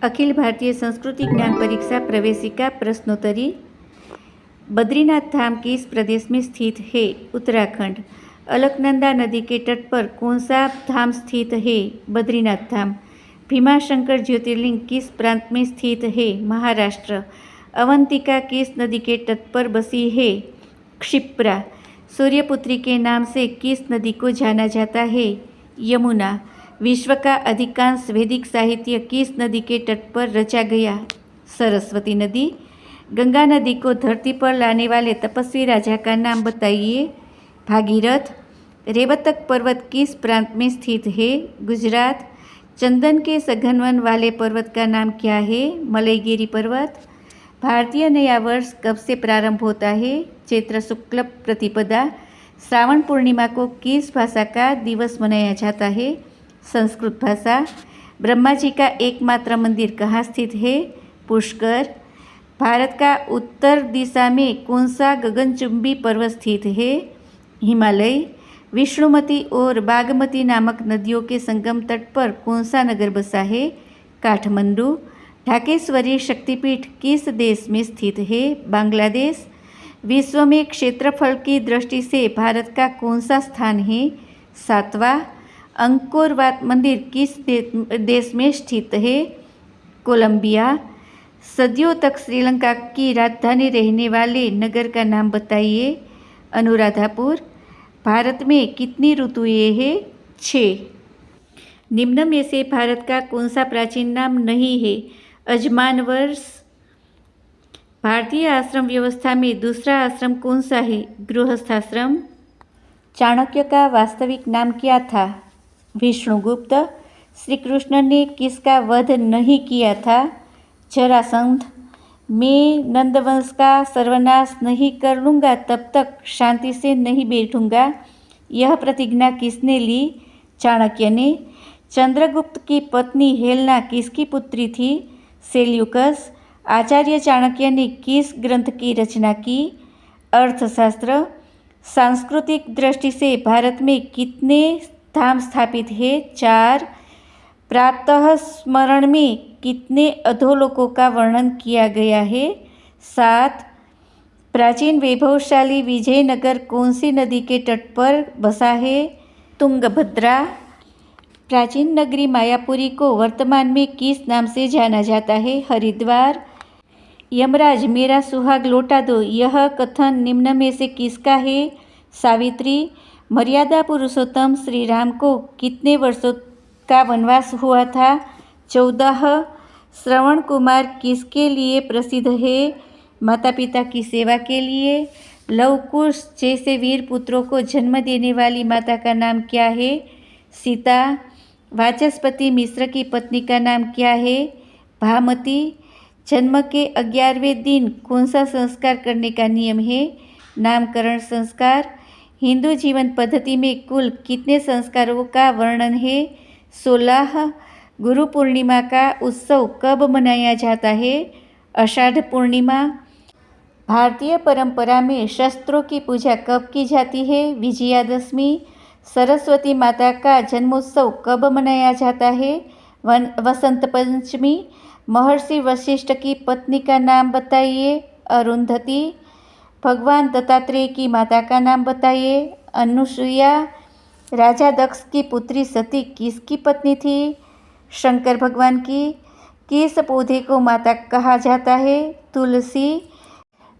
अखिल भारतीय संस्कृति ज्ञान परीक्षा प्रवेशिका प्रश्नोत्तरी। बद्रीनाथ धाम किस प्रदेश में स्थित है? उत्तराखंड। अलकनंदा नदी के तट पर कौन सा धाम स्थित है? बद्रीनाथ धाम। भीमाशंकर ज्योतिर्लिंग किस प्रांत में स्थित है? महाराष्ट्र। अवंतिका किस नदी के तट पर बसी है? क्षिप्रा। सूर्यपुत्री के नाम से किस नदी को जाना जाता है? यमुना। विश्व का अधिकांश वैदिक साहित्य किस नदी के तट पर रचा गया? सरस्वती नदी। गंगा नदी को धरती पर लाने वाले तपस्वी राजा का नाम बताइए। भागीरथ। रेवतक पर्वत किस प्रांत में स्थित है? गुजरात। चंदन के सघन वन वाले पर्वत का नाम क्या है? मलयगिरी पर्वत। भारतीय नया वर्ष कब से प्रारंभ होता है? चैत्र शुक्ल प्रतिपदा। श्रावण पूर्णिमा को किस भाषा का दिवस मनाया जाता है? संस्कृत भाषा। ब्रह्मा जी का एकमात्र मंदिर कहाँ स्थित है? पुष्कर। भारत का उत्तर दिशा में कौन सा गगनचुंबी पर्वत स्थित है? हिमालय। विष्णुमती और बागमती नामक नदियों के संगम तट पर कौन सा नगर बसा है? काठमांडू। ढाकेश्वरी शक्तिपीठ किस देश में स्थित है? बांग्लादेश। विश्व में क्षेत्रफल की दृष्टि से भारत का कौन सा स्थान है? 7वां। अंकोर वाट मंदिर किस देश में स्थित है? कोलंबिया। सदियों तक श्रीलंका की राजधानी रहने वाले नगर का नाम बताइए। अनुराधापुर। भारत में कितनी ऋतुएं हैं? 6। निम्न में से भारत का कौन सा प्राचीन नाम नहीं है? अजमान वर्ष। भारतीय आश्रम व्यवस्था में दूसरा आश्रम कौन सा है? गृहस्थाश्रम। चाणक्य का वास्तविक नाम क्या था? विष्णुगुप्त। श्री कृष्ण ने किसका वध नहीं किया था? जरासंध। मैं नंदवंश का सर्वनाश नहीं कर लूँगा तब तक शांति से नहीं बैठूंगा, यह प्रतिज्ञा किसने ली? चाणक्य ने। चंद्रगुप्त की पत्नी हेलेना किसकी पुत्री थी? सेल्यूकस। आचार्य चाणक्य ने किस ग्रंथ की रचना की? अर्थशास्त्र। सांस्कृतिक दृष्टि से भारत में कितने धाम स्थापित हैं? 4। प्रातः स्मरण में कितने अधोलोकों का वर्णन किया गया है? 7। प्राचीन वैभवशाली विजयनगर कौन सी नदी के तट पर बसा है? तुंगभद्रा। प्राचीन नगरी मायापुरी को वर्तमान में किस नाम से जाना जाता है? हरिद्वार। यमराज मेरा सुहाग लौटा दो, यह कथन निम्न में से किसका है? सावित्री। मर्यादा पुरुषोत्तम श्री राम को कितने वर्षों का वनवास हुआ था? 14। श्रवण कुमार किसके लिए प्रसिद्ध है? माता पिता की सेवा के लिए। लव कुश जैसे वीर पुत्रों को जन्म देने वाली माता का नाम क्या है? सीता। वाचस्पति मिश्र की पत्नी का नाम क्या है? भामती। जन्म के 11वें दिन कौन सा संस्कार करने का नियम है? नामकरण संस्कार। हिंदू जीवन पद्धति में कुल कितने संस्कारों का वर्णन है? 16। गुरु पूर्णिमा का उत्सव कब मनाया जाता है? आषाढ़ पूर्णिमा। भारतीय परंपरा में शस्त्रों की पूजा कब की जाती है? विजयादशमी। सरस्वती माता का जन्मोत्सव कब मनाया जाता है? वसंत पंचमी। महर्षि वशिष्ठ की पत्नी का नाम बताइए। अरुंधति। भगवान दत्तात्रेय की माता का नाम बताइए। अनुसुईया। राजा दक्ष की पुत्री सती किसकी पत्नी थी? शंकर भगवान की। किस पौधे को माता कहा जाता है? तुलसी।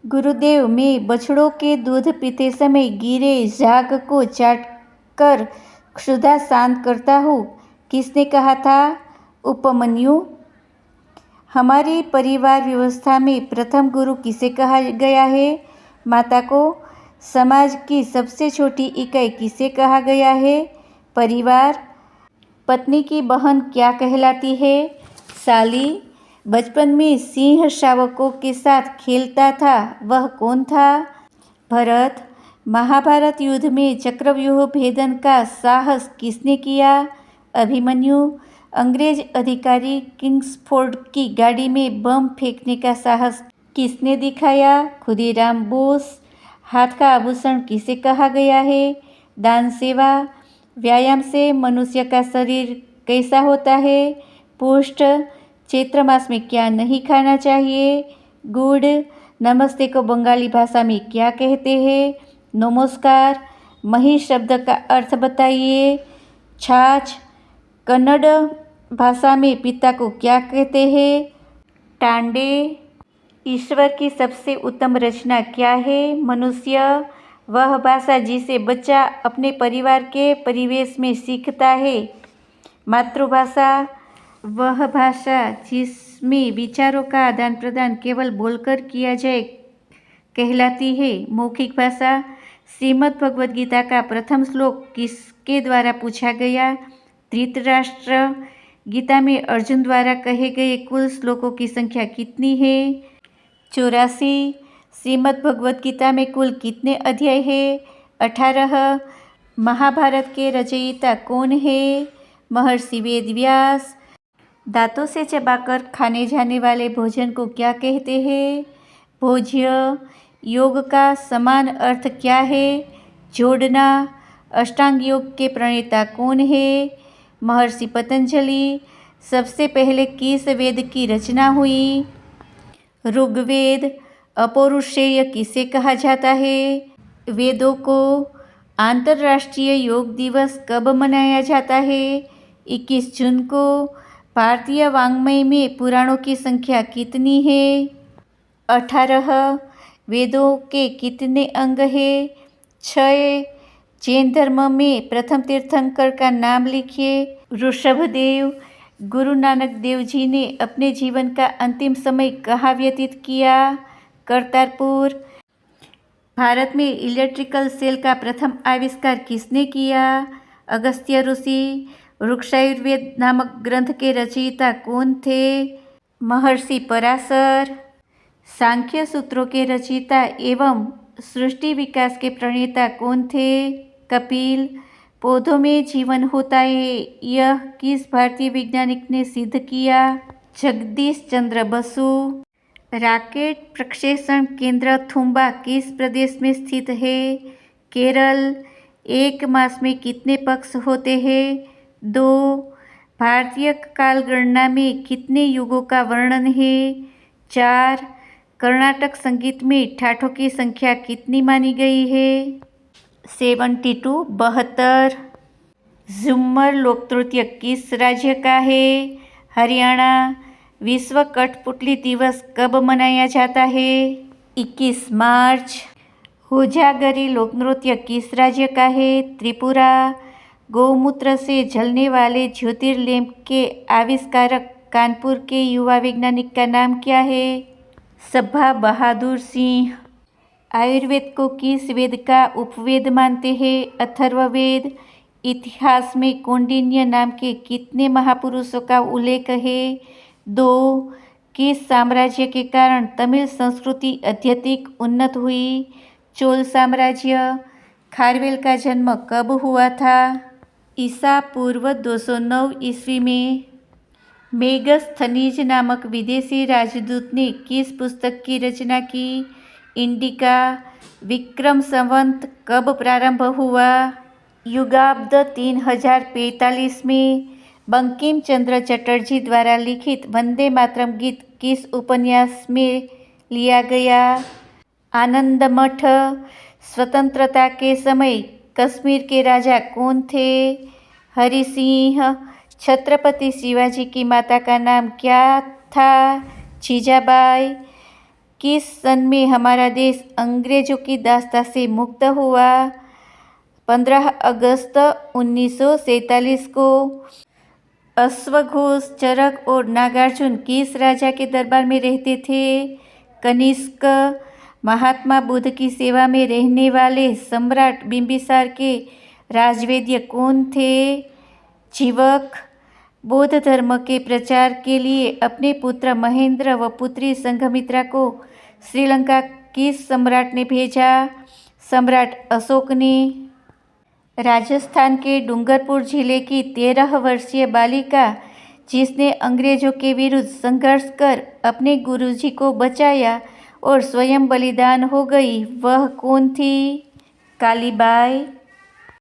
गुरुदेव, मैं बछड़ों के दूध पीते समय गिरे झाग को चाटकर क्षुधा शांत करता हूँ, किसने कहा था? उपमन्यु। हमारी परिवार व्यवस्था में प्रथम गुरु किसे कहा गया है? माता को। समाज की सबसे छोटी इकाई किसे कहा गया है? परिवार। पत्नी की बहन क्या कहलाती है? साली। बचपन में सिंह शावकों के साथ खेलता था, वह कौन था? भरत। महाभारत युद्ध में चक्रव्यूह भेदन का साहस किसने किया? अभिमन्यु। अंग्रेज अधिकारी किंग्सफोर्ड की गाड़ी में बम फेंकने का साहस किसने दिखाया? खुदीराम बोस। हाथ का आभूषण किसे कहा गया है? दान सेवा। व्यायाम से मनुष्य का शरीर कैसा होता है? पुष्ट। चैत्र मास में क्या नहीं खाना चाहिए? गुड़। नमस्ते को बंगाली भाषा में क्या कहते हैं? नमस्कार। महिष शब्द का अर्थ बताइए। छाछ। कन्नड़ भाषा में पिता को क्या कहते हैं? टांडे। ईश्वर की सबसे उत्तम रचना क्या है? मनुष्य। वह भाषा जिसे बच्चा अपने परिवार के परिवेश में सीखता है। मातृभाषा। वह भाषा जिसमें विचारों का आदान प्रदान केवल बोलकर किया जाए कहलाती है। मौखिक भाषा। श्रीमद् भगवद गीता का प्रथम श्लोक किसके द्वारा पूछा गया? धृतराष्ट्र। गीता में अर्जुन द्वारा कहे गए कुल श्लोकों की संख्या कितनी है? 84। श्रीमद् भगवद गीता में कुल कितने अध्याय हैं? 18। महाभारत के रचयिता कौन है? महर्षि वेदव्यास। दांतों से चबाकर खाने जाने वाले भोजन को क्या कहते हैं? भोज्य। योग का समान अर्थ क्या है? जोड़ना। अष्टांग योग के प्रणेता कौन है? महर्षि पतंजलि। सबसे पहले किस वेद की रचना हुई? ऋग्वेद। अपौरुषेय किसे कहा जाता है? वेदों को। अंतर्राष्ट्रीय योग दिवस कब मनाया जाता है? 21 जून को। भारतीय वाङ्मय में पुराणों की संख्या कितनी है? 18। वेदों के कितने अंग हैं? 6। जैन धर्म में प्रथम तीर्थंकर का नाम लिखिए। ऋषभदेव। गुरु नानक देव जी ने अपने जीवन का अंतिम समय कहाँ व्यतीत किया? करतारपुर। भारत में इलेक्ट्रिकल सेल का प्रथम आविष्कार किसने किया? अगस्त्य ऋषि। वृक्षायुर्वेद नामक ग्रंथ के रचयिता कौन थे? महर्षि पराशर। सांख्य सूत्रों के रचयिता एवं सृष्टि विकास के प्रणेता कौन थे? कपिल। पौधों में जीवन होता है, यह किस भारतीय वैज्ञानिक ने सिद्ध किया? जगदीश चंद्र बसु। रॉकेट प्रक्षेपण केंद्र थुम्बा किस प्रदेश में स्थित है? केरल। एक मास में कितने पक्ष होते हैं? 2। भारतीय कालगणना में कितने युगों का वर्णन है? 4। कर्नाटक संगीत में ठाठों की संख्या कितनी मानी गई है? 72 72। झूमर लोकनृत्य किस राज्य का है? हरियाणा। विश्व कठपुतली दिवस कब मनाया जाता है? 21 मार्च। होजागरी लोकनृत्य किस राज्य का है? त्रिपुरा। गौमूत्र से जलने वाले ज्योतिर्लैंप के आविष्कारक कानपुर के युवा वैज्ञानिक का नाम क्या है? सभा बहादुर सिंह। आयुर्वेद को किस वेद का उपवेद मानते हैं? अथर्ववेद। इतिहास में कौंडिन्य नाम के कितने महापुरुषों का उल्लेख है? 2। किस साम्राज्य के कारण तमिल संस्कृति अत्यधिक उन्नत हुई? चोल साम्राज्य। खारवेल का जन्म कब हुआ था? ईसा पूर्व 209 ईस्वी में। मेगस्थनीज नामक विदेशी राजदूत ने किस पुस्तक की रचना की? इंडिका। विक्रम संवत कब प्रारंभ हुआ? युगाब्द 3045 में। बंकिम चंद्र चटर्जी द्वारा लिखित वंदे मातरम गीत किस उपन्यास में लिया गया? आनंदमठ। स्वतंत्रता के समय कश्मीर के राजा कौन थे? हरि सिंह। छत्रपति शिवाजी की माता का नाम क्या था? जीजाबाई। किस सन में हमारा देश अंग्रेजों की दास्ता से मुक्त हुआ? 15 अगस्त 1947 को। अश्वघोष, चरक और नागार्जुन किस राजा के दरबार में रहते थे? कनिष्क। महात्मा बुद्ध की सेवा में रहने वाले सम्राट बिंबिसार के राजवैद्य कौन थे? जीवक। बौद्ध धर्म के प्रचार के लिए अपने पुत्र महेंद्र व पुत्री संघमित्रा को श्रीलंका किस सम्राट ने भेजा? सम्राट अशोक ने। राजस्थान के डूंगरपुर जिले की 13 वर्षीय बालिका जिसने अंग्रेजों के विरुद्ध संघर्ष कर अपने गुरुजी को बचाया और स्वयं बलिदान हो गई, वह कौन थी? कालीबाई।